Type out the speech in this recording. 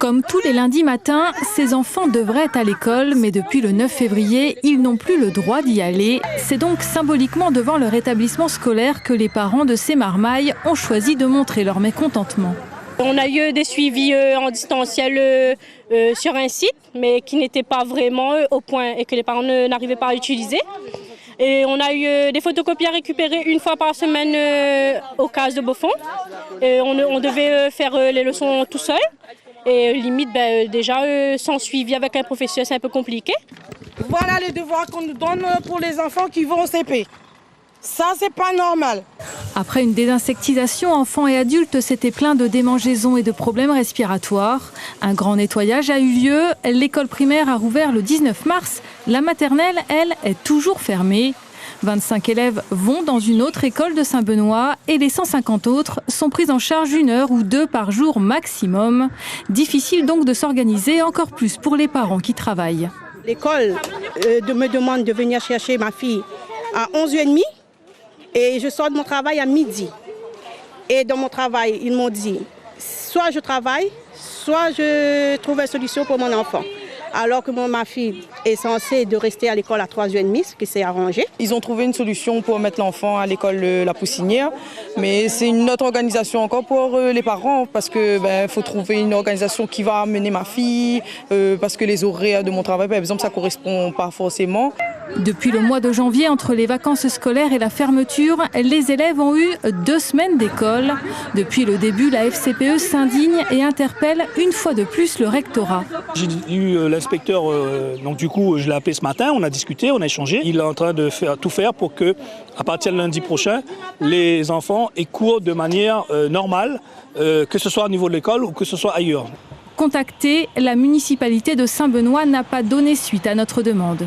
Comme tous les lundis matins, ces enfants devraient être à l'école, mais depuis le 9 février, ils n'ont plus le droit d'y aller. C'est donc symboliquement devant leur établissement scolaire que les parents de ces marmailles ont choisi de montrer leur mécontentement. On a eu des suivis en distanciel sur un site, mais qui n'étaient pas vraiment au point et que les parents n'arrivaient pas à utiliser. Et on a eu des photocopies à récupérer une fois par semaine au CAS de Beaufort. Et on devait faire les leçons tout seul. Et limite, déjà, sans suivi avec un professeur, c'est un peu compliqué. Voilà les devoirs qu'on nous donne pour les enfants qui vont au CP. Ça, c'est pas normal. Après une désinsectisation, enfants et adultes s'étaient plaints de démangeaisons et de problèmes respiratoires. Un grand nettoyage a eu lieu. L'école primaire a rouvert le 19 mars. La maternelle, elle, est toujours fermée. 25 élèves vont dans une autre école de Saint-Benoît et les 150 autres sont pris en charge 1 heure ou 2 par jour maximum. Difficile donc de s'organiser, encore plus pour les parents qui travaillent. L'école me demande de venir chercher ma fille à 11h30 et je sors de mon travail à midi. Et dans mon travail, ils m'ont dit, soit je travaille, soit je trouve une solution pour mon enfant. Alors que ma fille est censée de rester à l'école à 3h30, ce qui s'est arrangé. Ils ont trouvé une solution pour mettre l'enfant à l'école La Poussinière, mais c'est une autre organisation encore pour les parents, parce que faut trouver une organisation qui va amener ma fille, parce que les horaires de mon travail, par exemple, ça ne correspond pas forcément. Depuis le mois de janvier, entre les vacances scolaires et la fermeture, les élèves ont eu 2 semaines d'école. Depuis le début, la FCPE s'indigne et interpelle une fois de plus le rectorat. J'ai eu l'inspecteur, donc du coup je l'ai appelé ce matin, on a discuté, on a échangé. Il est en train de tout faire pour que, à partir de lundi prochain, les enfants aient cours de manière normale, que ce soit au niveau de l'école ou que ce soit ailleurs. Contactée, la municipalité de Saint-Benoît n'a pas donné suite à notre demande.